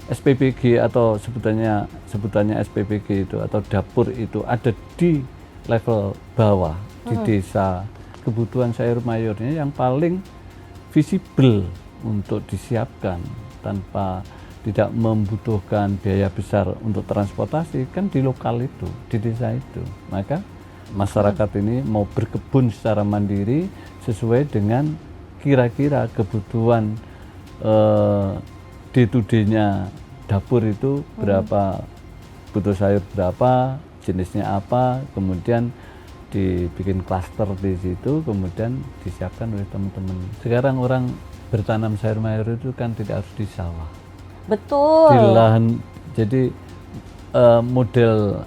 SPBG atau sebutannya SPBG itu atau dapur itu ada di level bawah di desa. Kebutuhan sayur mayurnya yang paling visible untuk disiapkan tanpa tidak membutuhkan biaya besar untuk transportasi kan di lokal itu, di desa itu. Maka masyarakat ini mau berkebun secara mandiri sesuai dengan kira-kira kebutuhan D2D-nya dapur itu berapa, butuh sayur berapa, jenisnya apa, kemudian dibikin klaster di situ, kemudian disiapkan oleh teman-teman. Sekarang orang bertanam sayur mayur itu kan tidak harus di sawah. Betul. Di lahan, jadi model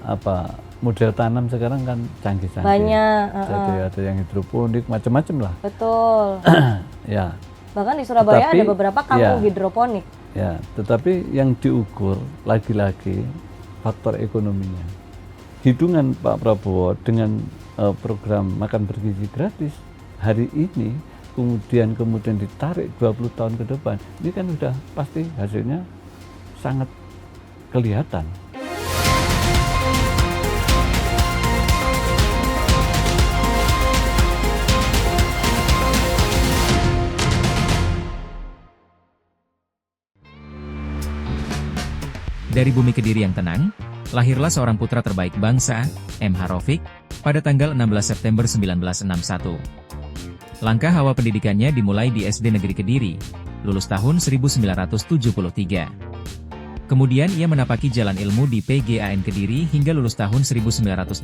tanam sekarang kan canggih-canggih. Banyak. Jadi ada yang hidroponik, macam-macam lah. Betul. Ya. Bahkan di Surabaya Tetapi, ada beberapa kampung ya, hidroponik. Ya, tetapi yang diukur lagi-lagi faktor ekonominya. Hitungan Pak Prabowo dengan program makan bergizi gratis hari ini kemudian ditarik 20 tahun ke depan, ini kan sudah pasti hasilnya sangat kelihatan. Dari bumi Kediri yang tenang, lahirlah seorang putra terbaik bangsa, M.H. Raufik, pada tanggal 16 September 1961. Langkah awal pendidikannya dimulai di SD Negeri Kediri, lulus tahun 1973. Kemudian ia menapaki jalan ilmu di PGAN Kediri hingga lulus tahun 1980,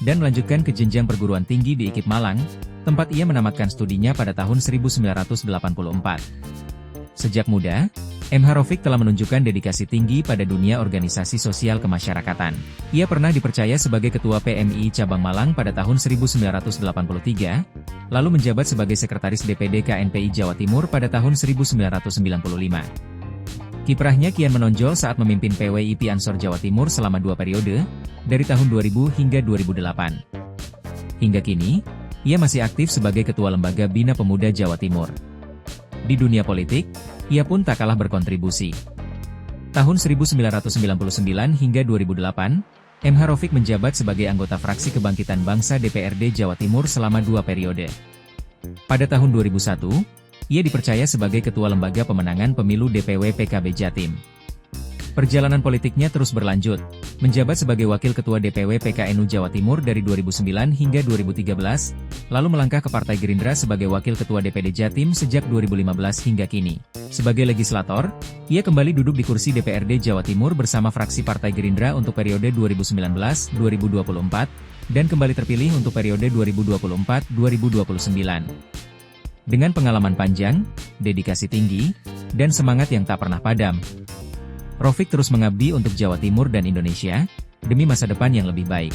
dan melanjutkan ke jenjang perguruan tinggi di IKIP Malang, tempat ia menamatkan studinya pada tahun 1984. Sejak muda, M.H. Raufik telah menunjukkan dedikasi tinggi pada dunia organisasi sosial kemasyarakatan. Ia pernah dipercaya sebagai Ketua PMI Cabang Malang pada tahun 1983, lalu menjabat sebagai Sekretaris DPD KNPI Jawa Timur pada tahun 1995. Kiprahnya kian menonjol saat memimpin PWIP Ansor Jawa Timur selama 2 periode, dari tahun 2000 hingga 2008. Hingga kini, ia masih aktif sebagai Ketua Lembaga Bina Pemuda Jawa Timur. Di dunia politik, ia pun tak kalah berkontribusi. Tahun 1999 hingga 2008, M.H. Raufik menjabat sebagai anggota fraksi Kebangkitan Bangsa DPRD Jawa Timur selama 2 periode. Pada tahun 2001, ia dipercaya sebagai Ketua Lembaga Pemenangan Pemilu DPW PKB Jatim. Perjalanan politiknya terus berlanjut, menjabat sebagai Wakil Ketua DPW PKNU Jawa Timur dari 2009 hingga 2013, lalu melangkah ke Partai Gerindra sebagai Wakil Ketua DPD Jatim sejak 2015 hingga kini. Sebagai legislator, ia kembali duduk di kursi DPRD Jawa Timur bersama fraksi Partai Gerindra untuk periode 2019-2024, dan kembali terpilih untuk periode 2024-2029. Dengan pengalaman panjang, dedikasi tinggi, dan semangat yang tak pernah padam, Raufik terus mengabdi untuk Jawa Timur dan Indonesia, demi masa depan yang lebih baik.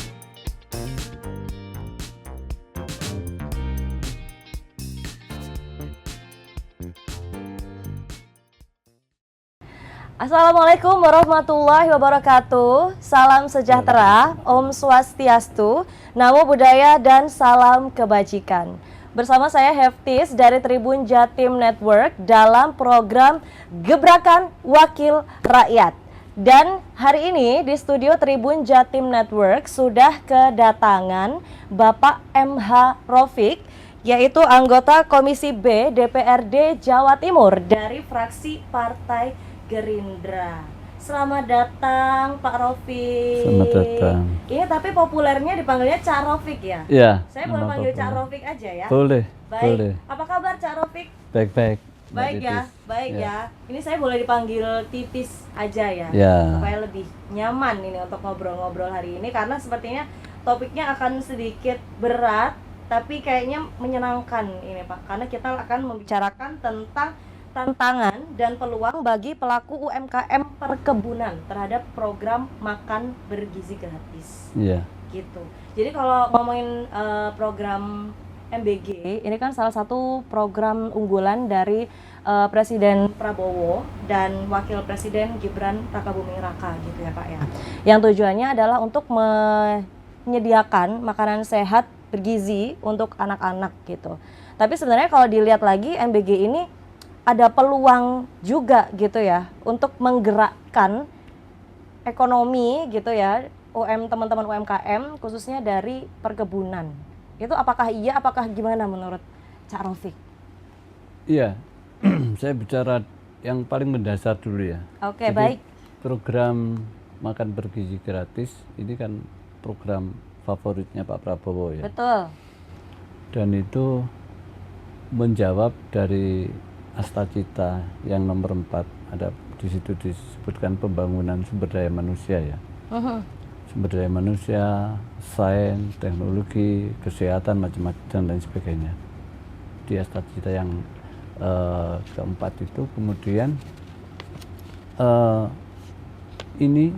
Assalamualaikum warahmatullahi wabarakatuh. Salam sejahtera, Om Swastiastu, Namo Buddhaya, dan salam kebajikan. Bersama saya Heftis dari Tribun Jatim Network dalam program Gebrakan Wakil Rakyat. Dan hari ini di studio Tribun Jatim Network sudah kedatangan Bapak M.H. Raufik, yaitu anggota Komisi B DPRD Jawa Timur dari fraksi Partai Gerindra. Selamat datang Pak Raufik. Selamat datang. Ini tapi populernya dipanggilnya Cak Raufik ya? Iya. Saya boleh panggil Cak Raufik aja ya? Boleh. Baik. Boleh. Apa kabar Cak Raufik? Baik-baik. Baik ya, baik ya. Ini saya boleh dipanggil Titis aja ya? Ya. Supaya lebih nyaman ini untuk ngobrol-ngobrol hari ini, karena sepertinya topiknya akan sedikit berat, tapi kayaknya menyenangkan ini Pak, karena kita akan membicarakan tentang tantangan dan peluang bagi pelaku UMKM perkebunan terhadap program makan bergizi gratis. Iya. Gitu. Jadi kalau ngomongin program MBG, ini kan salah satu program unggulan dari Presiden Prabowo dan Wakil Presiden Gibran Rakabuming Raka gitu ya Pak ya. Yang tujuannya adalah untuk menyediakan makanan sehat bergizi untuk anak-anak gitu. Tapi sebenarnya kalau dilihat lagi MBG ini ada peluang juga gitu ya untuk menggerakkan ekonomi gitu ya, teman-teman UMKM khususnya dari perkebunan. Itu apakah iya, apakah gimana menurut Cak Raufik? Iya, saya bicara yang paling mendasar dulu ya. Oke, Jadi, baik. program makan bergizi gratis ini kan program favoritnya Pak Prabowo ya. Betul. Dan itu menjawab dari Astacita yang nomor 4. Ada di situ disebutkan pembangunan sumber daya manusia ya. Sumber daya manusia, sains, teknologi, kesehatan, macam-macam dan lain sebagainya. Di Astacita yang keempat itu kemudian ini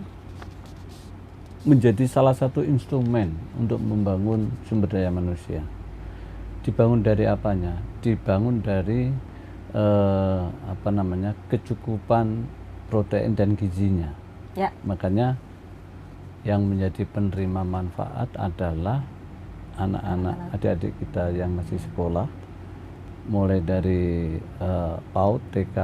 menjadi salah satu instrumen untuk membangun sumber daya manusia. Dibangun dari apanya? Dibangun dari kecukupan protein dan gizinya. Ya. Makanya yang menjadi penerima manfaat adalah anak-anak, adik-adik kita yang masih sekolah, mulai dari PAUD, TK,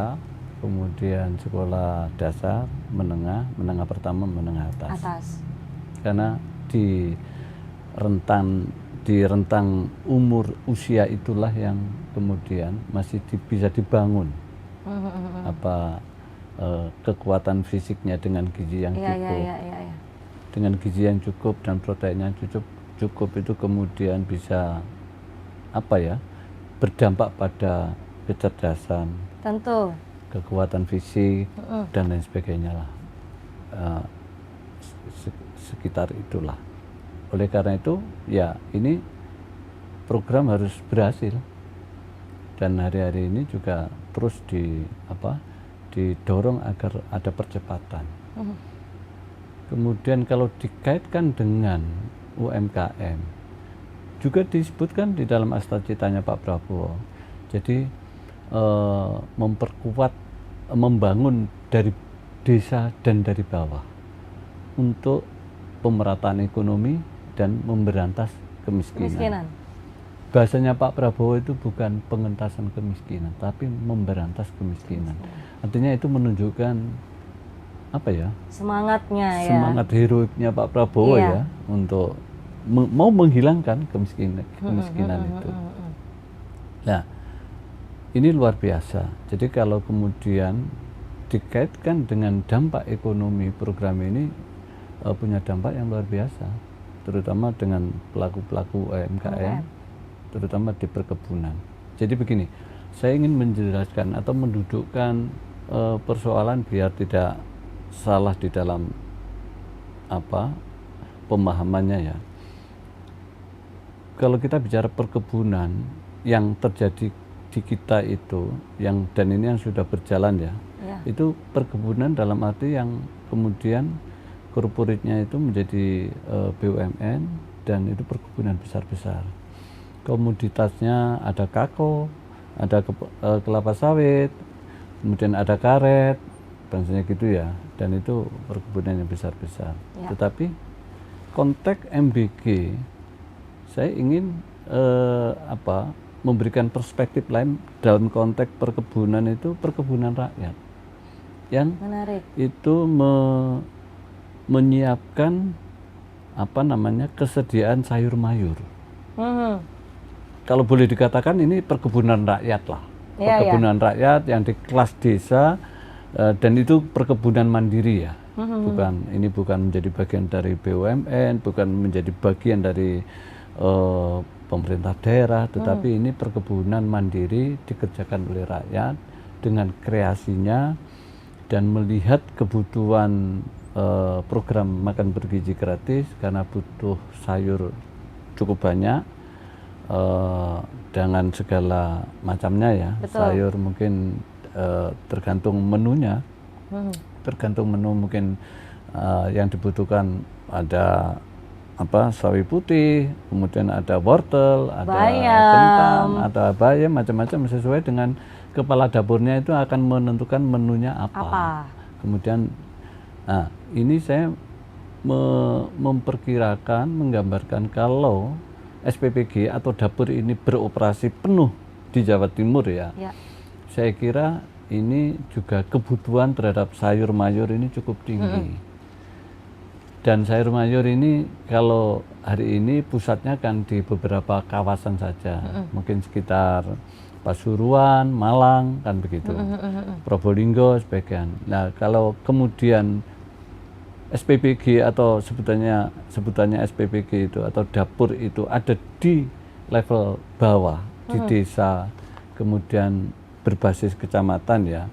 kemudian sekolah dasar, menengah pertama, menengah atas. Karena di rentang umur usia itulah yang kemudian masih bisa dibangun kekuatan fisiknya dengan gizi yang cukup. Dengan gizi yang cukup dan proteinnya cukup itu kemudian bisa berdampak pada kecerdasan, tentu, kekuatan fisik dan lain sebagainya lah. Sekitar itulah. Oleh karena itu ya ini program harus berhasil dan hari-hari ini juga terus didorong agar ada percepatan. Kemudian kalau dikaitkan dengan UMKM juga disebutkan di dalam Astacitanya Pak Prabowo. Jadi membangun dari desa dan dari bawah untuk pemerataan ekonomi dan memberantas kemiskinan. Bahasanya Pak Prabowo itu bukan pengentasan kemiskinan, tapi memberantas kemiskinan. Artinya itu menunjukkan semangatnya ya. Semangat heroiknya Pak Prabowo ya untuk mau menghilangkan kemiskinan itu. Nah, ini luar biasa. Jadi kalau kemudian dikaitkan dengan dampak ekonomi, program ini punya dampak yang luar biasa, terutama dengan pelaku-pelaku UMKM, terutama di perkebunan. Jadi begini, saya ingin menjelaskan atau mendudukkan persoalan biar tidak salah di dalam pemahamannya ya. Kalau kita bicara perkebunan yang terjadi di kita itu, dan ini yang sudah berjalan ya, itu perkebunan dalam arti yang kemudian korporatnya itu menjadi BUMN dan itu perkebunan besar-besar. Komoditasnya ada kakao, ada kelapa sawit, kemudian ada karet, bahasanya gitu ya, dan itu perkebunan yang besar-besar. Tetapi konteks MBG, saya ingin memberikan perspektif lain dalam konteks perkebunan itu perkebunan rakyat yang menarik. Itu menyiapkan kesediaan sayur mayur. Kalau boleh dikatakan ini perkebunan rakyat lah, perkebunan rakyat yang di kelas desa. Dan itu perkebunan mandiri ya, bukan menjadi bagian dari BUMN, bukan menjadi bagian dari pemerintah daerah, tetapi ini perkebunan mandiri dikerjakan oleh rakyat dengan kreasinya dan melihat kebutuhan program makan bergizi gratis karena butuh sayur cukup banyak dengan segala macamnya ya. Betul. Sayur mungkin tergantung menunya, tergantung menu mungkin yang dibutuhkan ada sawi putih, kemudian ada wortel, ada kentang, ada bayam, macam-macam sesuai dengan kepala dapurnya itu akan menentukan menunya apa. Kemudian, ini saya memperkirakan, menggambarkan kalau SPPG atau dapur ini beroperasi penuh di Jawa Timur ya. saya kira ini juga kebutuhan terhadap sayur mayur ini cukup tinggi. Dan sayur mayur ini kalau hari ini pusatnya kan di beberapa kawasan saja, mungkin sekitar Pasuruan, Malang, kan begitu, Probolinggo sebagian. Nah, kalau kemudian SPPG atau sebutannya SPPG itu atau dapur itu ada di level bawah, di desa, kemudian berbasis kecamatan ya.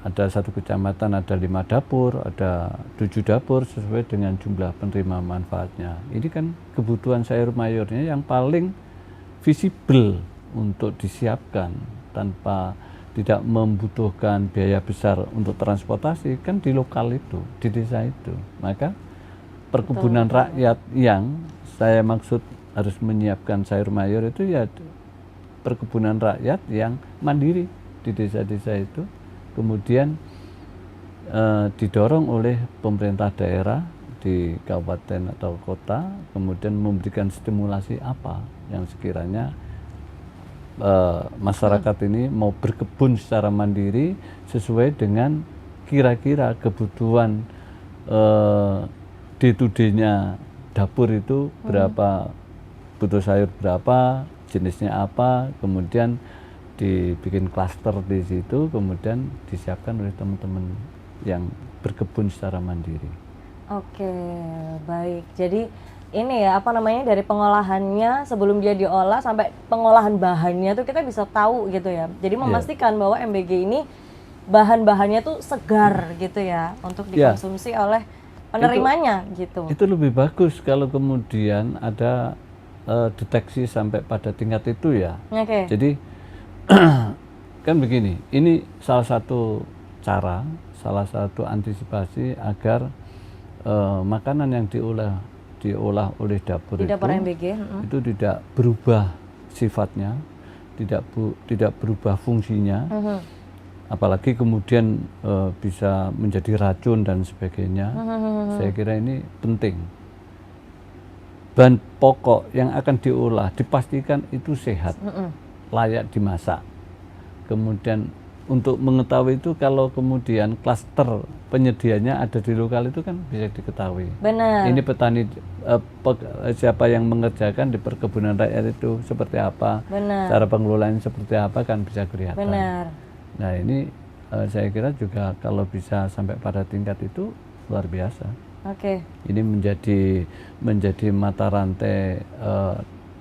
Ada satu kecamatan ada 5 dapur, ada 7 dapur sesuai dengan jumlah penerima manfaatnya. Ini kan kebutuhan sayur mayurnya yang paling visible untuk disiapkan tanpa tidak membutuhkan biaya besar untuk transportasi, kan di lokal itu, di desa itu. Maka perkebunan rakyat yang saya maksud harus menyiapkan sayur mayur itu ya perkebunan rakyat yang mandiri di desa-desa itu, kemudian didorong oleh pemerintah daerah di kabupaten atau kota, kemudian memberikan stimulasi apa yang sekiranya masyarakat ini mau berkebun secara mandiri sesuai dengan kira-kira kebutuhan day-to-day-nya dapur itu berapa, butuh sayur berapa, jenisnya apa, kemudian dibikin klaster di situ, kemudian disiapkan oleh teman-teman yang berkebun secara mandiri. Oke, baik. Jadi ini ya, apa namanya, dari pengolahannya sebelum dia diolah sampai pengolahan bahannya tuh kita bisa tahu gitu ya. Jadi memastikan bahwa MBG ini bahan-bahannya tuh segar gitu ya untuk dikonsumsi oleh penerimanya gitu. Itu lebih bagus kalau kemudian ada deteksi sampai pada tingkat itu ya. Jadi kan begini, ini salah satu cara, salah satu antisipasi agar makanan yang diolah oleh dapur di dapur MBG itu tidak berubah sifatnya, tidak berubah fungsinya, apalagi kemudian bisa menjadi racun dan sebagainya. Saya kira ini penting. Bahan pokok yang akan diolah dipastikan itu sehat, layak dimasak. Kemudian untuk mengetahui itu, kalau kemudian klaster penyedianya ada di lokal itu kan bisa diketahui. Benar. Ini petani siapa yang mengerjakan di perkebunan rakyat itu seperti apa, cara pengelolaan seperti apa kan bisa kelihatan. Benar. Nah ini saya kira juga kalau bisa sampai pada tingkat itu luar biasa. Ini menjadi mata rantai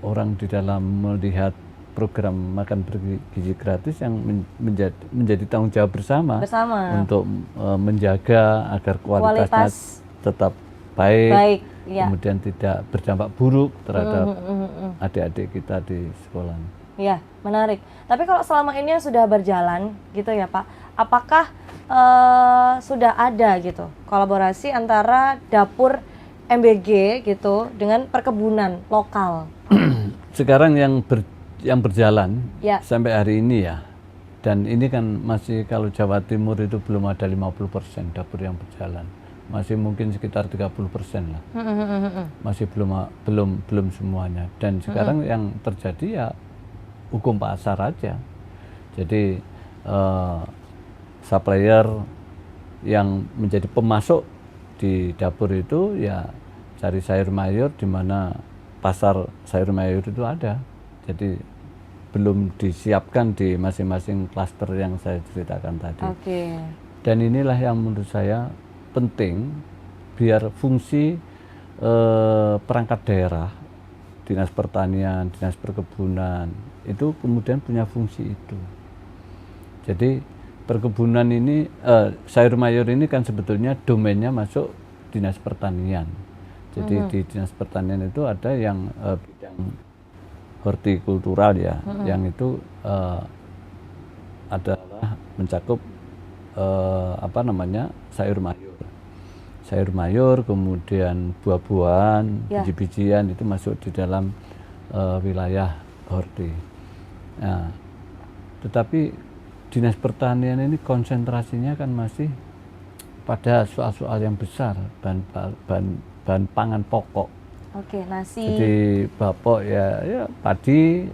orang di dalam melihat program makan bergizi gratis yang menjadi tanggung jawab bersama. Untuk menjaga agar kualitasnya tetap baik, kemudian tidak berdampak buruk terhadap adik-adik kita di sekolah. Iya, menarik. Tapi kalau selama ini sudah berjalan gitu ya Pak, apakah sudah ada gitu kolaborasi antara dapur MBG gitu dengan perkebunan lokal? Sekarang yang berjalan sampai hari ini ya, dan ini kan masih, kalau Jawa Timur itu belum ada 50% dapur yang berjalan, masih mungkin sekitar 30% lah, masih belum semuanya. Dan sekarang yang terjadi ya hukum pasar aja. Jadi supplier yang menjadi pemasok di dapur itu ya cari sayur mayur di mana pasar sayur mayur itu ada. Jadi belum disiapkan di masing-masing klaster yang saya ceritakan tadi. Dan inilah yang menurut saya penting biar fungsi perangkat daerah, dinas pertanian, dinas perkebunan itu kemudian punya fungsi itu. Jadi perkebunan ini, sayur mayur ini kan sebetulnya domainnya masuk dinas pertanian. Jadi di dinas pertanian itu ada yang bidang hortikultural ya, yang itu adalah mencakup sayur mayur, kemudian buah-buahan, biji-bijian itu masuk di dalam wilayah horti. Nah, tetapi dinas pertanian ini konsentrasinya kan masih pada soal-soal yang besar, bahan pangan pokok. Oke, nasi. Jadi bapok ya padi,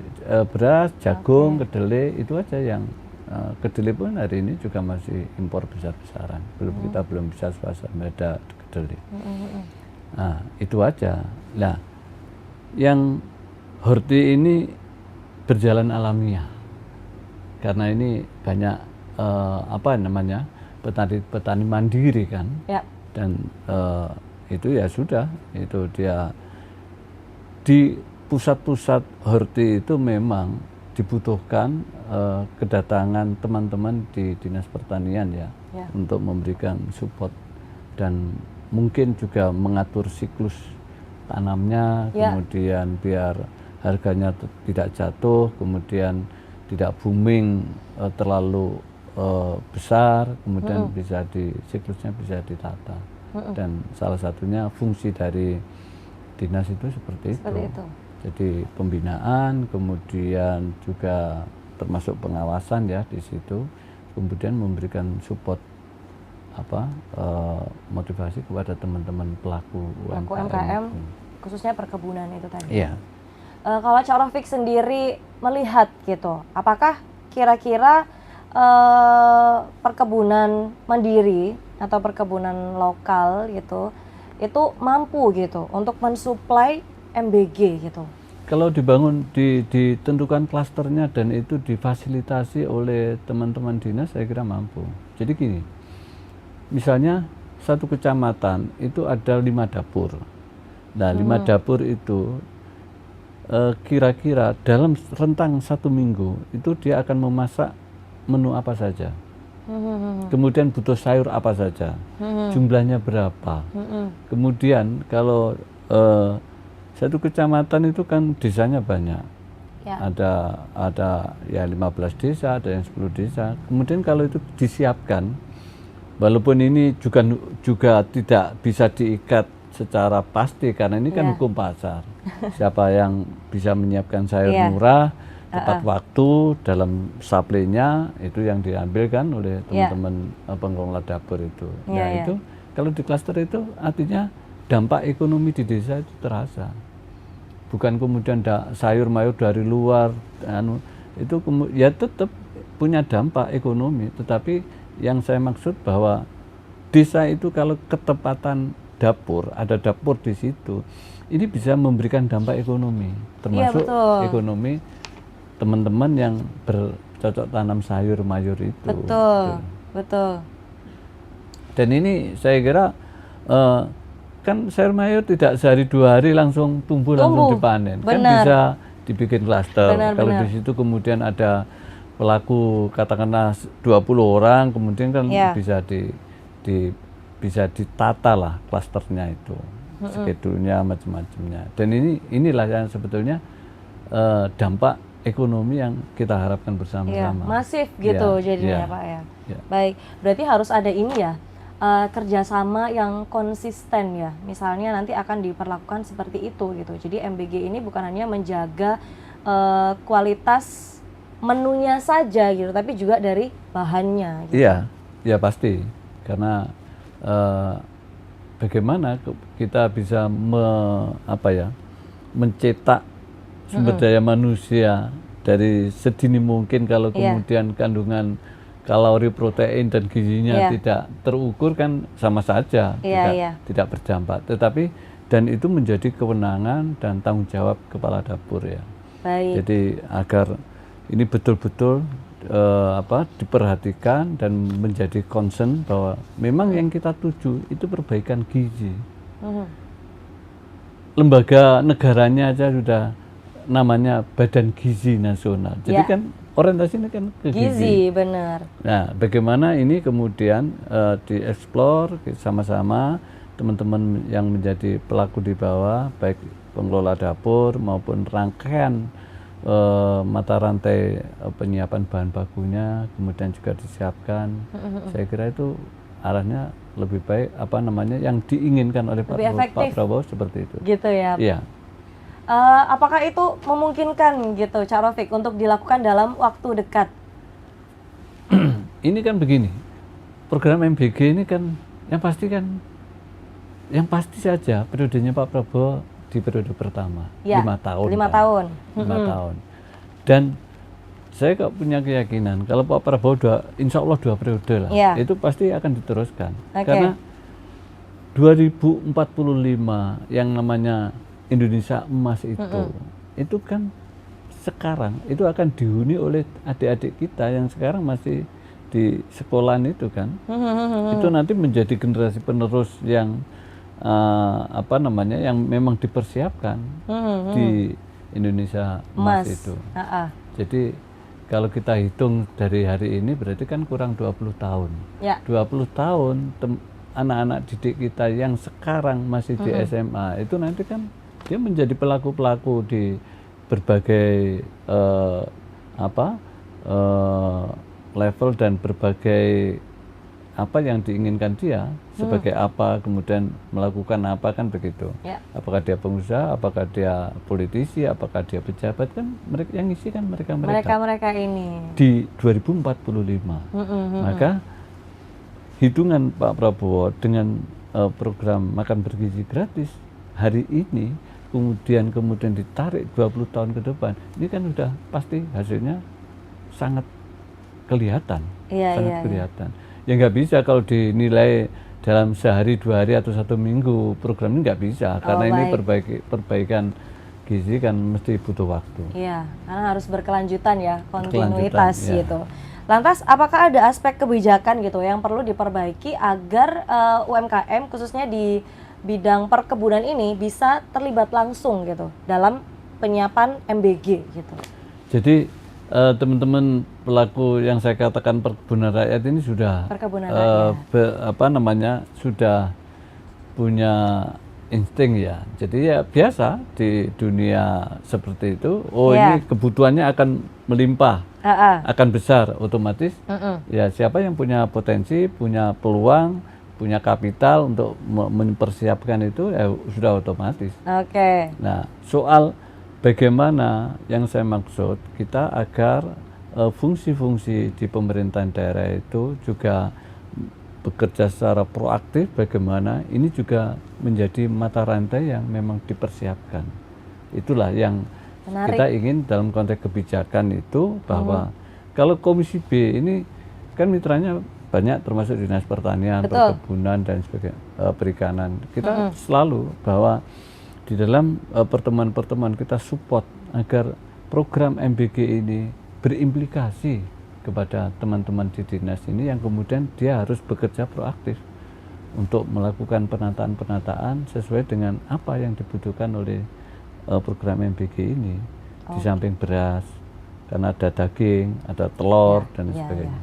beras, jagung, kedelai itu aja yang kedelai pun hari ini juga masih impor besar-besaran. Kita belum bisa swasembada kedelai. Nah, itu aja. Nah, yang horti ini berjalan alamiah. Karena ini banyak petani mandiri kan. Ya. Dan itu ya sudah, itu dia di pusat-pusat horti itu memang dibutuhkan kedatangan teman-teman di Dinas Pertanian ya, untuk memberikan support dan mungkin juga mengatur siklus tanamnya, kemudian biar harganya tidak jatuh, kemudian tidak booming terlalu besar, kemudian siklusnya bisa ditata. Dan salah satunya fungsi dari dinas itu seperti itu. Jadi pembinaan, kemudian juga termasuk pengawasan ya di situ, kemudian memberikan support motivasi kepada teman-teman pelaku UMKM, khususnya perkebunan itu tadi. Iya. Kalau Cak Rafiq sendiri melihat gitu, apakah kira-kira perkebunan mandiri atau perkebunan lokal gitu itu mampu gitu untuk mensuplai MBG gitu? Kalau dibangun, ditentukan klasternya dan itu difasilitasi oleh teman-teman dinas, saya kira mampu. Jadi gini, misalnya satu kecamatan itu ada 5 dapur. Nah, 5 dapur itu kira-kira dalam rentang 1 minggu itu dia akan memasak menu apa saja. Kemudian butuh sayur apa saja, jumlahnya berapa. Kemudian kalau satu kecamatan itu kan desanya banyak, ada ya 15 desa, ada yang 10 desa. Kemudian kalau itu disiapkan, walaupun ini juga tidak bisa diikat secara pasti karena ini kan hukum pasar. Siapa yang bisa menyiapkan sayur murah tepat waktu dalam supply-nya itu yang diambil kan oleh teman-teman pengelola dapur itu. Itu kalau di klaster itu artinya dampak ekonomi di desa itu terasa. Bukan kemudian sayur mayur dari luar, itu ya tetap punya dampak ekonomi. Tetapi yang saya maksud bahwa desa itu kalau ketepatan dapur, ada dapur di situ, ini bisa memberikan dampak ekonomi, termasuk ekonomi teman-teman yang bercocok tanam sayur mayur itu. Betul. Dan ini saya kira kan sayur mayur tidak sehari 2 hari langsung tumbuh. Langsung dipanen. Kan bisa dibikin klaster. Kalau di situ kemudian ada pelaku katakanlah 20 orang, kemudian kan bisa ditata lah klasternya itu, skedulnya macam-macamnya. Dan inilah yang sebetulnya dampak ekonomi yang kita harapkan bersama-sama. Masif gitu jadinya Pak ya. Baik, berarti harus ada ini ya, kerjasama yang konsisten ya. Misalnya nanti akan diperlakukan seperti itu gitu. Jadi MBG ini bukan hanya menjaga kualitas menunya saja gitu, tapi juga dari bahannya. Gitu. Iya pasti. Karena bagaimana kita bisa mencetak sumber daya manusia dari sedini mungkin, kalau kemudian kandungan kalori, protein dan gizinya tidak terukur kan sama saja, tidak berdampak. Tetapi dan itu menjadi kewenangan dan tanggung jawab kepala dapur ya. Baik. Jadi agar ini betul-betul diperhatikan dan menjadi concern bahwa memang yang kita tuju itu perbaikan gizi. Lembaga negaranya aja sudah namanya Badan Gizi Nasional. Jadi kan orientasinya kan ke gizi. Benar. Nah, bagaimana ini kemudian dieksplor sama-sama teman-teman yang menjadi pelaku di bawah, baik pengelola dapur maupun rangkaian mata rantai penyiapan bahan bakunya, kemudian juga disiapkan. Saya kira itu arahnya lebih baik, yang diinginkan oleh Pak Prabowo seperti itu. Gitu ya. Iya. Apakah itu memungkinkan gitu Cak Rafiq untuk dilakukan dalam waktu dekat? Ini kan begini, program MBG ini kan yang pasti saja periodenya Pak Prabowo di periode pertama, Ya, 5 tahun. 5 kan? tahun. 5 tahun. Dan saya kok punya keyakinan kalau Pak Prabowo insya Allah 2 periode lah, Ya. itu pasti akan diteruskan. Oke. Karena 2045 yang namanya Indonesia Emas itu kan sekarang itu akan dihuni oleh adik-adik kita yang sekarang masih di sekolahan itu kan. Itu nanti menjadi generasi penerus yang yang memang dipersiapkan di Indonesia Emas itu. Jadi kalau kita hitung dari hari ini berarti kan kurang 20 tahun. Ya. 20 tahun anak-anak didik kita yang sekarang masih di SMA itu nanti kan dia menjadi pelaku-pelaku di berbagai level dan berbagai apa yang diinginkan dia sebagai apa, kemudian melakukan apa, kan begitu. Ya. Apakah dia pengusaha, apakah dia politisi, apakah dia pejabat, kan mereka yang ngisi kan mereka ini di 2045. Maka hitungan Pak Prabowo dengan program makan bergizi gratis hari ini kemudian ditarik 20 tahun ke depan, ini kan udah pasti hasilnya sangat kelihatan. Sangat kelihatan. Ya nggak bisa kalau dinilai dalam sehari, 2 hari atau 1 minggu program ini nggak bisa, karena ini perbaikan gizi kan mesti butuh waktu. Iya, karena harus berkelanjutan ya, kontinuitas gitu. Lantas apakah ada aspek kebijakan gitu yang perlu diperbaiki agar UMKM khususnya di bidang perkebunan ini bisa terlibat langsung gitu dalam penyiapan MBG gitu? Jadi teman-teman pelaku yang saya katakan perkebunan rakyat ini sudah sudah punya insting ya. Jadi ya biasa di dunia seperti itu. Ini kebutuhannya akan melimpah, akan besar, otomatis. Ya siapa yang punya potensi, punya peluang, punya kapital untuk mempersiapkan itu ya sudah otomatis. Nah, soal bagaimana yang saya maksud kita agar fungsi-fungsi di pemerintahan daerah itu juga bekerja secara proaktif, bagaimana ini juga menjadi mata rantai yang memang dipersiapkan. Itulah yang kita ingin dalam konteks kebijakan itu, bahwa kalau Komisi B ini kan mitranya banyak, termasuk Dinas Pertanian, Perkebunan dan sebagainya, Perikanan. Kita selalu bahwa di dalam pertemuan-pertemuan kita support agar program MBG ini berimplikasi kepada teman-teman di dinas ini, yang kemudian dia harus bekerja proaktif untuk melakukan penataan-penataan sesuai dengan apa yang dibutuhkan oleh program MBG ini. Di samping beras, karena ada daging, ada telur dan sebagainya.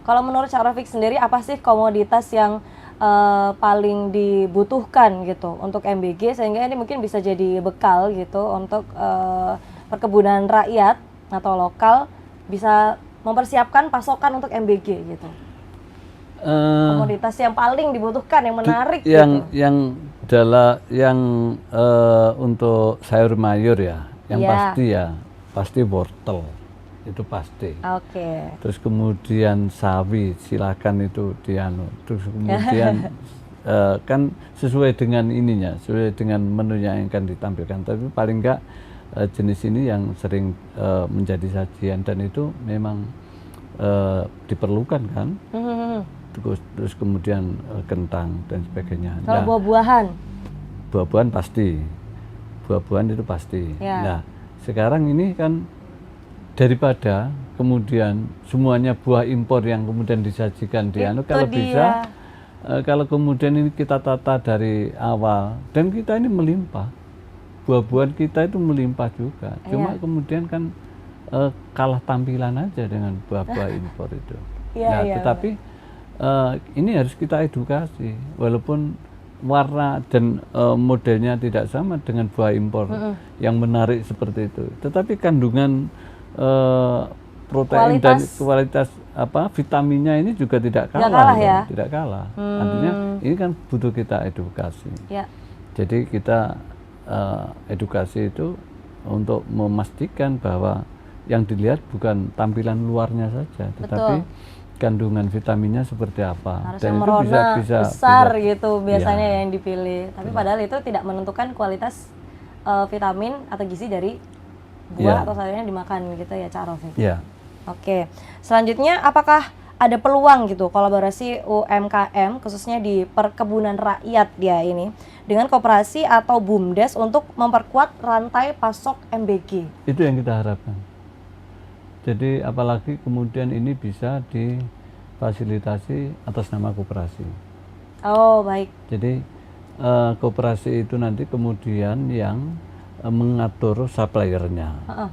Kalau menurut Cak Rafiq sendiri, apa sih komoditas yang paling dibutuhkan gitu untuk MBG sehingga ini mungkin bisa jadi bekal gitu untuk perkebunan rakyat atau lokal bisa mempersiapkan pasokan untuk MBG gitu? Komoditas yang paling dibutuhkan, yang menarik yang untuk sayur mayur ya, yang pasti wortel. Itu pasti. Terus kemudian sawi, silakan itu dianu. Terus kemudian kan sesuai dengan ininya, sesuai dengan menunya yang akan ditampilkan. Tapi paling enggak jenis ini yang sering menjadi sajian dan itu memang diperlukan kan. Terus kemudian kentang dan sebagainya. Kalau buah-buahan? Buah-buahan pasti. Buah-buahan itu pasti. Nah, sekarang ini kan daripada kemudian semuanya buah impor yang kemudian disajikan di kalau bisa kalau kemudian ini kita tata dari awal dan kita ini melimpah, buah-buahan kita itu melimpah juga, cuma kemudian kan kalah tampilan aja dengan buah-buah impor itu. Tetapi ini harus kita edukasi, walaupun warna dan modelnya tidak sama dengan buah impor yang menarik seperti itu, tetapi kandungan protein dan kualitas vitaminnya ini juga tidak kalah, tidak kalah. Artinya ini kan butuh kita edukasi. Jadi kita edukasi itu untuk memastikan bahwa yang dilihat bukan tampilan luarnya saja, tetapi kandungan vitaminnya seperti apa. Harusnya Dan itu merona besar gitu biasanya Iya. yang dipilih. Tapi padahal itu tidak menentukan kualitas vitamin atau gizi dari buah Iya. atau sayurnya dimakan gitu ya, Cak Rafiq. Ya, Oke, selanjutnya apakah ada peluang gitu kolaborasi UMKM khususnya di perkebunan rakyat dia ini dengan koperasi atau BUMDes untuk memperkuat rantai pasok MBG? itu yang kita harapkan. Jadi apalagi kemudian ini bisa difasilitasi atas nama koperasi. Oh, baik. Jadi koperasi itu nanti kemudian yang mengatur suppliernya. Heeh.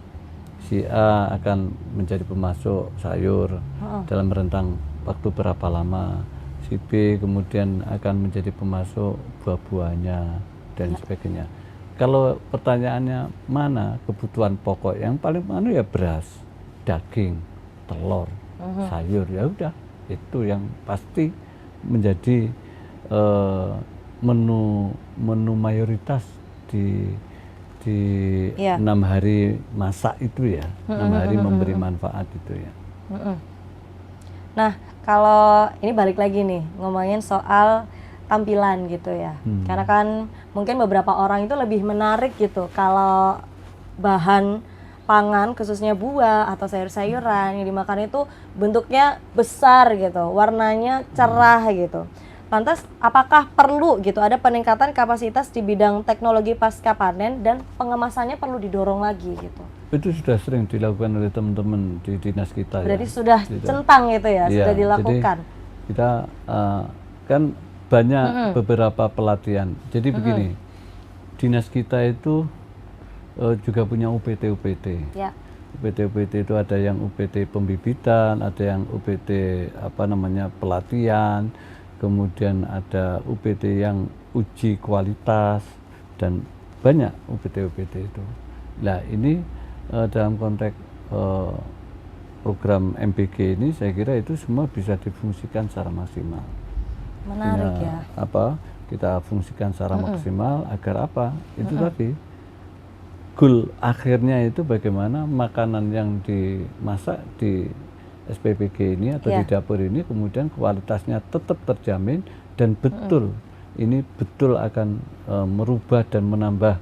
Si A akan menjadi pemasok sayur dalam rentang waktu berapa lama, si B kemudian akan menjadi pemasok buah-buahnya dan sebagainya. Kalau pertanyaannya mana kebutuhan pokok yang paling ya beras, daging, telur, sayur, ya udah itu yang pasti menjadi menu mayoritas di Iya. 6 hari masak itu ya, 6 hari memberi manfaat itu ya. Nah, kalau ini balik lagi nih ngomongin soal tampilan gitu ya. Karena kan mungkin beberapa orang itu lebih menarik gitu kalau bahan pangan khususnya buah atau sayur-sayuran yang dimakan itu bentuknya besar gitu, warnanya cerah gitu. Lantas apakah perlu gitu ada peningkatan kapasitas di bidang teknologi pasca panen dan pengemasannya perlu didorong lagi gitu? Itu sudah sering dilakukan oleh teman-teman di dinas kita. Berarti ya. sudah centang gitu ya, Iya, sudah dilakukan. Jadi kita kan banyak beberapa pelatihan. Jadi begini, dinas kita itu juga punya UPT-UPT. Ya. UPT-UPT itu ada yang UPT pembibitan, ada yang UPT pelatihan, kemudian ada UPT yang uji kualitas dan banyak UPT-UPT itu. Nah ini dalam konteks program MBG ini saya kira itu semua bisa difungsikan secara maksimal. Menarik ya. Kita fungsikan secara maksimal agar apa? Itu tadi goal akhirnya itu bagaimana makanan yang dimasak di SPPG ini atau di dapur ini kemudian kualitasnya tetap terjamin dan betul ini betul akan merubah dan menambah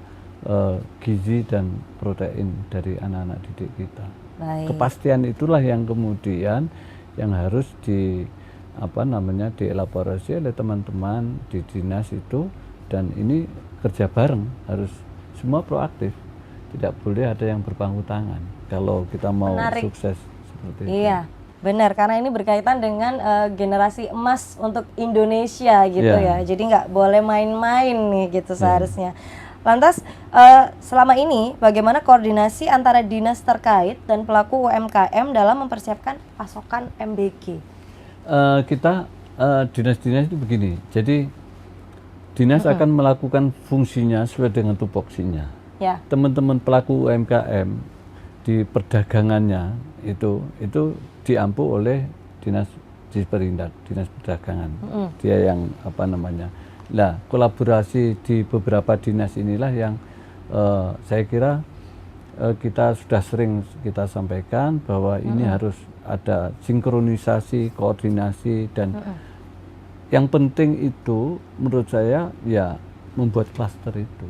gizi dan protein dari anak-anak didik kita. Baik. Kepastian itulah yang kemudian yang harus dielaborasi oleh teman-teman di dinas itu, dan ini kerja bareng, harus semua proaktif, tidak boleh ada yang berpangku tangan kalau kita mau sukses seperti itu. Iya, benar, karena ini berkaitan dengan generasi emas untuk Indonesia gitu ya, jadi nggak boleh main-main nih gitu seharusnya. Lantas selama ini bagaimana koordinasi antara dinas terkait dan pelaku UMKM dalam mempersiapkan pasokan MBG? Kita dinas-dinas itu begini, jadi dinas akan melakukan fungsinya sesuai dengan tupoksinya. Ya. Teman-teman pelaku UMKM di perdagangannya itu diampu oleh dinas Disperindak, dinas perdagangan. Dia yang Nah, kolaborasi di beberapa dinas inilah yang saya kira kita sudah sering kita sampaikan bahwa ini harus ada sinkronisasi, koordinasi, dan yang penting itu menurut saya ya membuat klaster itu.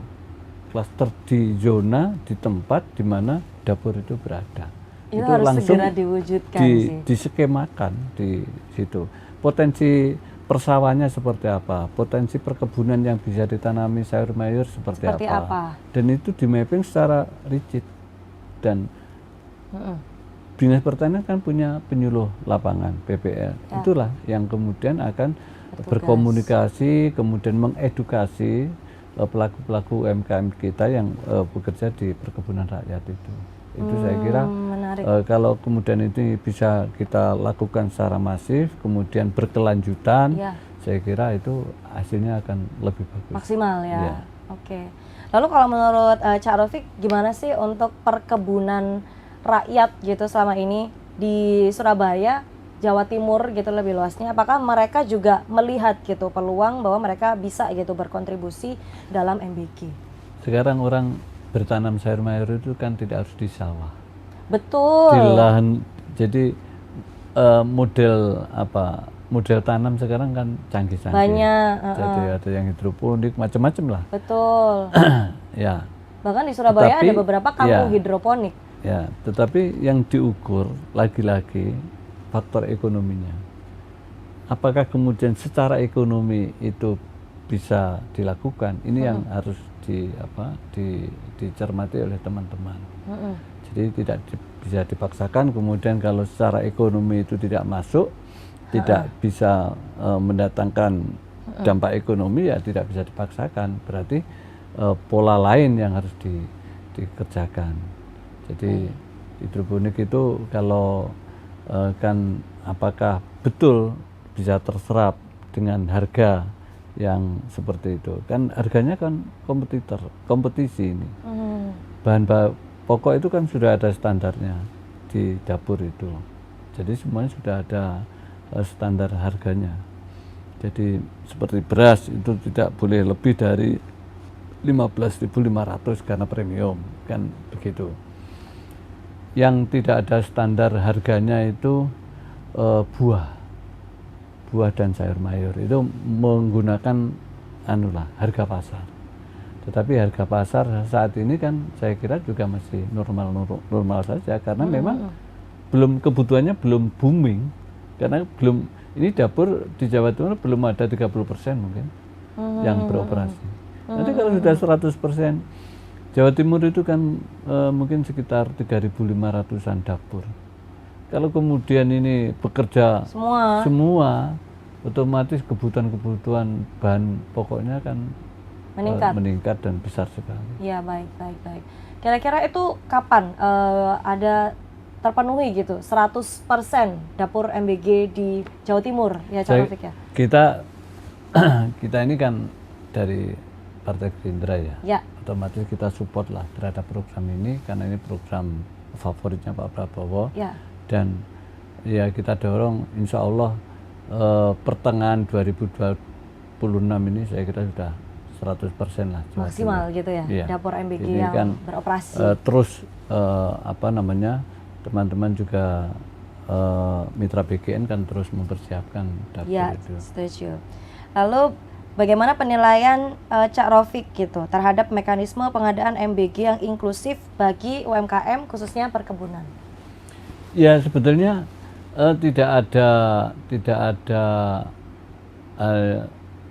Klaster di zona, di tempat di mana dapur itu berada. Itu harus langsung segera diwujudkan sih. diskemakan di situ. Potensi persawahannya seperti apa, potensi perkebunan yang bisa ditanami sayur mayur seperti apa. Dan itu di mapping secara rigid. Dan Dinas Pertanian kan punya penyuluh lapangan PPL. Itulah yang kemudian akan berkomunikasi, kemudian mengedukasi pelaku-pelaku UMKM kita yang bekerja di perkebunan rakyat itu. Itu saya kira kalau kemudian ini bisa kita lakukan secara masif, kemudian berkelanjutan, saya kira itu hasilnya akan lebih bagus. Maksimal ya. Oke. Lalu kalau menurut Cak Rafiq gimana sih untuk perkebunan rakyat gitu selama ini di Surabaya, Jawa Timur gitu lebih luasnya? Apakah mereka juga melihat gitu peluang bahwa mereka bisa gitu berkontribusi dalam MBG? Sekarang orang bertanam sayur mayur itu kan tidak harus di sawah. Betul. Di lahan, jadi model model tanam sekarang kan canggih-canggih. Banyak. Jadi ada yang hidroponik, macam-macam lah. Betul. Ya. Bahkan di Surabaya Tetapi, ada beberapa kampung ya. hidroponik. Ya, tetapi yang diukur lagi-lagi faktor ekonominya. Apakah kemudian secara ekonomi itu bisa dilakukan? Ini yang harus dicermati oleh teman-teman. Jadi tidak bisa dipaksakan. Kemudian kalau secara ekonomi itu tidak masuk, tidak bisa mendatangkan dampak ekonomi, ya tidak bisa dipaksakan. Berarti pola lain yang harus dikerjakan. Jadi hidroponik itu kalau kan apakah betul bisa terserap dengan harga yang seperti itu? Kan harganya kan kompetisi ini. Bahan pokok itu kan sudah ada standarnya di dapur itu. Jadi semuanya sudah ada standar harganya. Jadi seperti beras itu tidak boleh lebih dari 15.500 karena premium, kan begitu. Yang tidak ada standar harganya itu buah dan sayur mayur itu menggunakan harga pasar. Tetapi harga pasar saat ini kan saya kira juga masih normal saja, karena memang kebutuhannya belum booming, karena ini dapur di Jawa Timur belum ada 30% mungkin yang beroperasi. Nanti kalau sudah 100%, Jawa Timur itu kan mungkin sekitar 3.500-an dapur. Kalau kemudian ini bekerja semua, otomatis kebutuhan bahan pokoknya kan meningkat dan besar sekali. Ya, baik. Kira-kira itu kapan ada terpenuhi gitu 100% dapur MBG di Jawa Timur ya, Cak Rafiq ya? Kita ini kan dari Partai Gerindra ya, otomatis kita support lah terhadap program ini, karena ini program favoritnya Pak Prabowo. Dan ya kita dorong, insya Allah pertengahan 2026 ini saya kira sudah 100% lah. Maksimal gitu ya, dapur MBG ini yang kan, beroperasi. Terus teman-teman juga mitra BGN kan terus mempersiapkan dapur itu. Setuju. Lalu bagaimana penilaian Cak Rafiq gitu terhadap mekanisme pengadaan MBG yang inklusif bagi UMKM khususnya perkebunan? Ya, sebetulnya tidak ada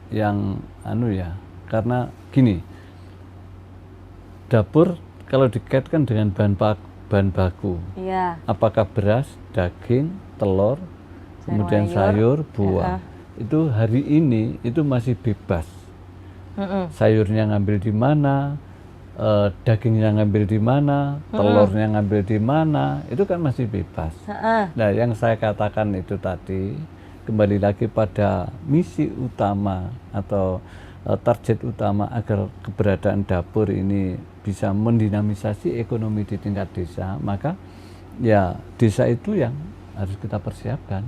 yang karena gini, dapur kalau dikaitkan dengan bahan baku, apakah beras, daging, telur, kemudian sayur, buah, itu hari ini itu masih bebas. Sayurnya ngambil di mana, dagingnya ngambil di mana, telurnya ngambil di mana, itu kan masih bebas. Nah, yang saya katakan itu tadi kembali lagi pada misi utama atau target utama agar keberadaan dapur ini bisa mendinamisasi ekonomi di tingkat desa, maka ya desa itu yang harus kita persiapkan.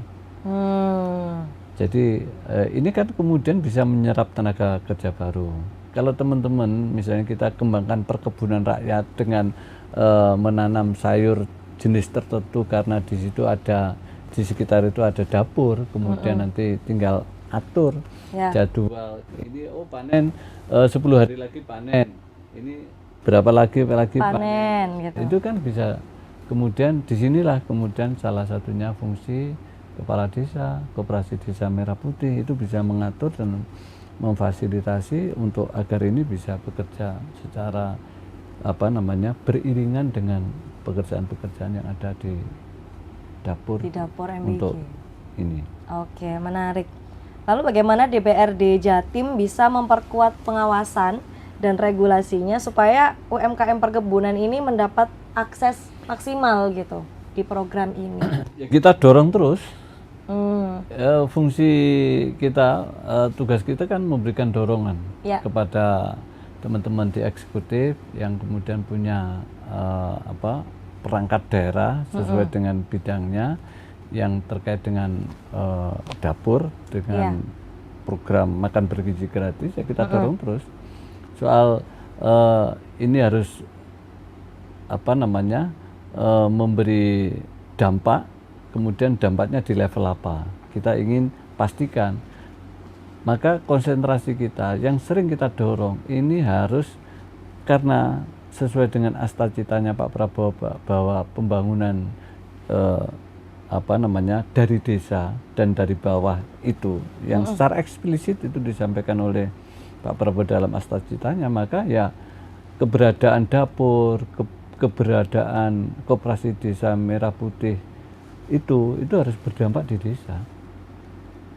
Jadi ini kan kemudian bisa menyerap tenaga kerja baru. Kalau teman-teman misalnya kita kembangkan perkebunan rakyat dengan menanam sayur jenis tertentu, karena di situ di sekitar itu ada dapur, kemudian nanti tinggal atur jadwal ini, panen 10 hari lagi panen, ini berapa lagi panen gitu. Itu kan bisa kemudian disinilah kemudian salah satunya fungsi kepala desa, koperasi desa Merah Putih itu bisa mengatur dan memfasilitasi untuk agar ini bisa bekerja secara beriringan dengan pekerjaan-pekerjaan yang ada di dapur MBG untuk ini. Oke, menarik. Lalu bagaimana DPRD Jatim bisa memperkuat pengawasan dan regulasinya supaya UMKM perkebunan ini mendapat akses maksimal gitu di program ini? Ya, kita dorong terus. Fungsi kita, tugas kita kan memberikan dorongan kepada teman-teman di eksekutif yang kemudian punya perangkat daerah sesuai dengan bidangnya yang terkait dengan dapur, dengan program makan bergizi gratis, ya kita dorong terus. Soal ini harus memberi dampak kemudian dampaknya di level apa. Kita ingin pastikan. Maka konsentrasi kita yang sering kita dorong ini harus, karena sesuai dengan asta-citanya Pak Prabowo bahwa pembangunan dari desa dan dari bawah itu yang secara eksplisit itu disampaikan oleh Pak Prabowo dalam asta-citanya, maka ya keberadaan dapur, keberadaan koperasi desa Merah Putih itu harus berdampak di desa,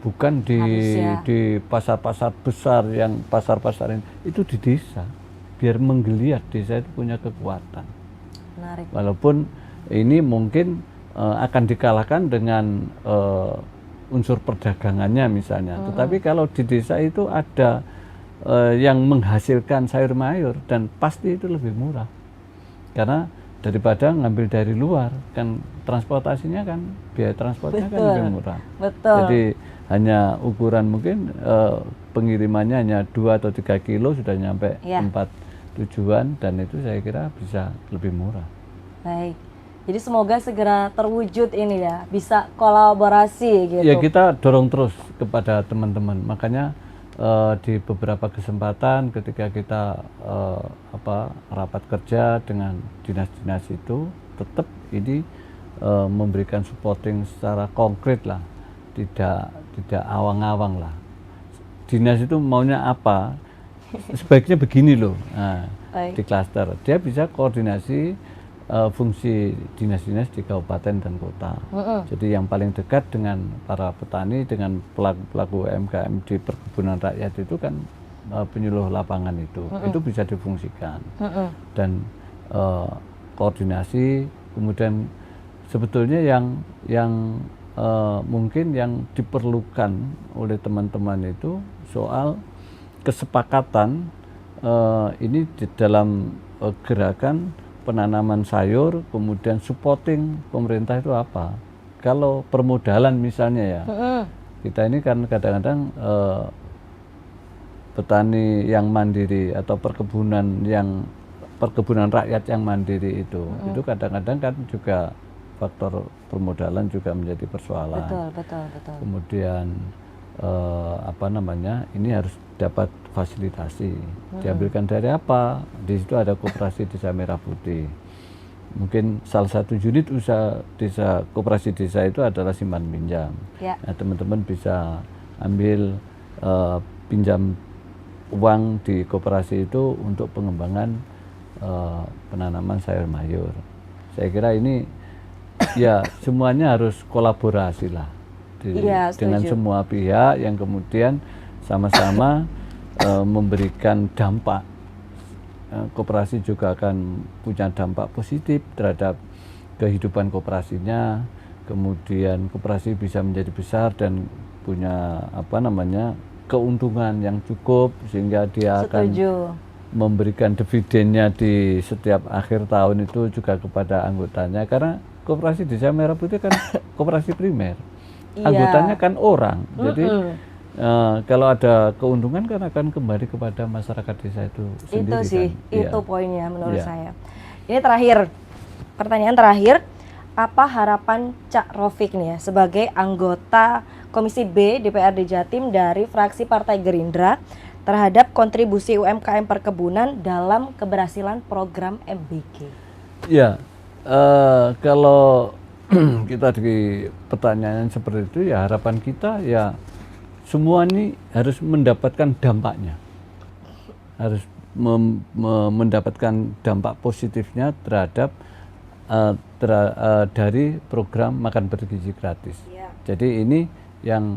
bukan di pasar-pasar besar, yang pasar-pasar ini itu di desa, biar menggeliat desa itu punya kekuatan. Menarik. Walaupun ini mungkin akan dikalahkan dengan unsur perdagangannya misalnya, tetapi kalau di desa itu ada yang menghasilkan sayur mayur, dan pasti itu lebih murah karena daripada ngambil dari luar, kan transportasinya kan, biaya transportnya kan lebih murah. Betul. Jadi hanya ukuran mungkin pengirimannya hanya 2 atau 3 kilo sudah nyampe tempat tujuan, dan itu saya kira bisa lebih murah. Baik, jadi semoga segera terwujud ini ya, bisa kolaborasi gitu. Ya, kita dorong terus kepada teman-teman, makanya di beberapa kesempatan ketika kita rapat kerja dengan dinas-dinas itu, tetap ini memberikan supporting secara konkret lah, tidak awang-awang lah. Dinas itu maunya apa, sebaiknya begini loh. Nah, di klaster dia bisa koordinasi fungsi dinas-dinas di kabupaten dan kota. Jadi yang paling dekat dengan para petani, dengan pelaku UMKM di perkebunan rakyat itu kan penyuluh lapangan itu bisa difungsikan. Dan koordinasi, kemudian sebetulnya yang mungkin yang diperlukan oleh teman-teman itu soal kesepakatan ini di dalam gerakan penanaman sayur, kemudian supporting pemerintah itu apa. Kalau permodalan misalnya ya, kita ini kan kadang-kadang petani yang mandiri atau perkebunan rakyat yang mandiri itu kadang-kadang kan juga faktor permodalan juga menjadi persoalan. Betul. Kemudian ini harus dapat fasilitasi. Diambilkan dari apa? Di situ ada koperasi desa Merah Putih. Mungkin salah satu unit usaha desa, koperasi desa itu adalah simpan pinjam. Nah, teman-teman bisa ambil pinjam uang di koperasi itu untuk pengembangan penanaman sayur mayur. Saya kira ini ya semuanya harus kolaborasi lah dengan semua pihak yang kemudian sama-sama memberikan dampak. Koperasi juga akan punya dampak positif terhadap kehidupan koperasinya, kemudian koperasi bisa menjadi besar dan punya keuntungan yang cukup, sehingga dia akan memberikan dividennya di setiap akhir tahun itu juga kepada anggotanya, karena koperasi Desa Merah Putih kan koperasi primer, anggotanya kan orang, jadi kalau ada keuntungan kan akan kembali kepada masyarakat desa itu sendiri. Itu sih, kan? itu poinnya menurut saya. Ini terakhir, pertanyaan terakhir, apa harapan Cak Rofik nih ya sebagai anggota Komisi B DPRD Jatim dari fraksi Partai Gerindra terhadap kontribusi UMKM perkebunan dalam keberhasilan program MBG? Ya, kalau kita di pertanyaan seperti itu ya, harapan kita ya semua ini harus mendapatkan dampaknya, harus mendapatkan dampak positifnya terhadap dari program makan bergizi gratis. Jadi ini yang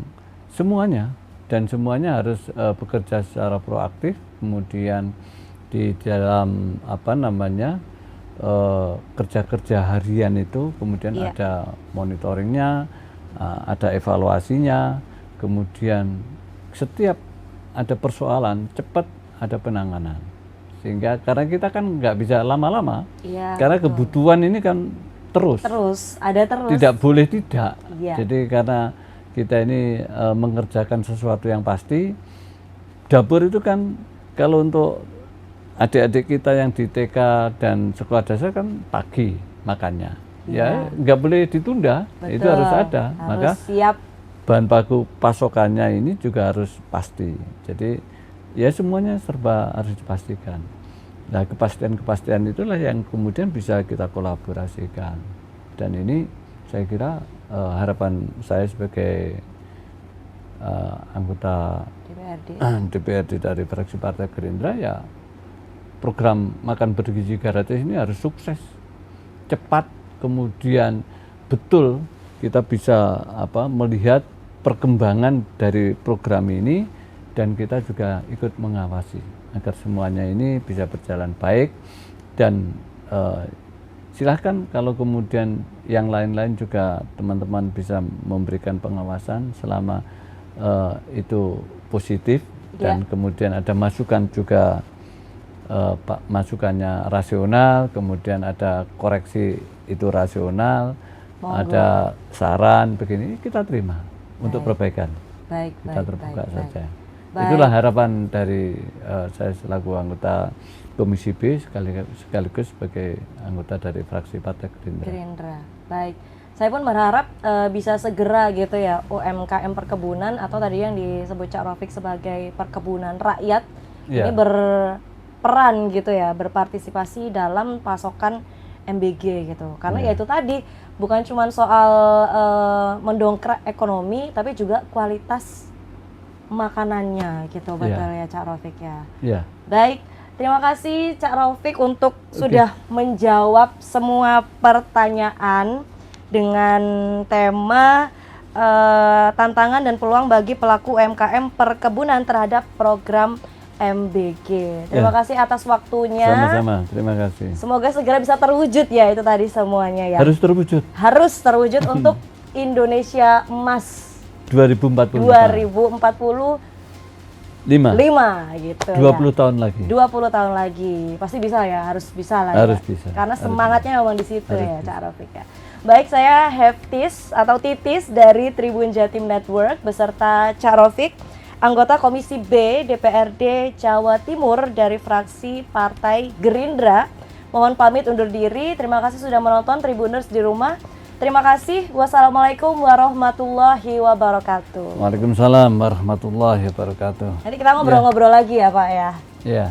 semuanya, dan semuanya harus bekerja secara proaktif, kemudian di dalam kerja-kerja harian itu kemudian ada monitoringnya, ada evaluasinya, kemudian setiap ada persoalan cepat ada penanganan, sehingga karena kita kan nggak bisa lama-lama, karena kebutuhan ini kan terus ada terus, tidak boleh tidak. Jadi karena kita ini mengerjakan sesuatu yang pasti, dapur itu kan kalau untuk adik-adik kita yang di TK dan sekolah dasar kan pagi makannya, ya nggak boleh ditunda. Itu Betul. harus ada. Harus Maka siap. bahan baku pasokannya ini juga harus pasti. Jadi ya semuanya serba harus dipastikan. Nah, kepastian-kepastian itulah yang kemudian bisa kita kolaborasikan. Dan ini saya kira harapan saya sebagai anggota DPRD dari fraksi Partai Gerindra, ya program makan bergizi gratis ini harus sukses, cepat, kemudian betul kita bisa melihat perkembangan dari program ini, dan kita juga ikut mengawasi agar semuanya ini bisa berjalan baik. Dan silahkan kalau kemudian yang lain-lain juga teman-teman bisa memberikan pengawasan selama itu positif, dan kemudian ada masukan juga, masukannya rasional, kemudian ada koreksi itu rasional, ada saran begini, kita terima untuk perbaikan. Kita terbuka saja. Itulah harapan dari saya selaku anggota Komisi B sekaligus sebagai anggota dari fraksi Partai Gerindra. Baik. Saya pun berharap bisa segera gitu ya UMKM perkebunan atau tadi yang disebut Cak Rafiq sebagai perkebunan rakyat ini berperan gitu ya, berpartisipasi dalam pasokan MBG gitu. Karena ya itu tadi bukan cuma soal mendongkrak ekonomi, tapi juga kualitas makanannya gitu, betul ya Cak Rafiq ya. Baik, terima kasih Cak Rafiq untuk sudah menjawab semua pertanyaan dengan tema tantangan dan peluang bagi pelaku UMKM perkebunan terhadap program MBG. Terima kasih atas waktunya. Sama-sama, terima kasih. Semoga segera bisa terwujud ya itu tadi semuanya ya. Harus terwujud. Harus terwujud untuk Indonesia Emas 2040. 5 gitu 20 tahun lagi. 20 tahun lagi. Pasti bisa ya, harus bisa lah harus ya. bisa. Karena semangatnya memang di situ harus ya bisa. Cak Rafiq ya. Baik, saya Heftis atau Titis dari Tribun Jatim Network beserta Cak Rafiq, anggota Komisi B DPRD Jawa Timur dari fraksi Partai Gerindra. Mohon pamit undur diri. Terima kasih sudah menonton Tribuners di rumah. Terima kasih. Wassalamualaikum warahmatullahi wabarakatuh. Waalaikumsalam warahmatullahi wabarakatuh. Nanti kita ngobrol-ngobrol lagi ya Pak ya. Iya.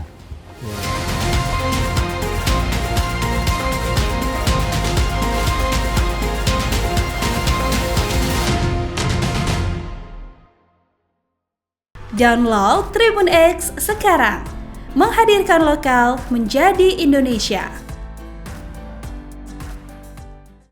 Download Tribun X sekarang, menghadirkan lokal menjadi Indonesia.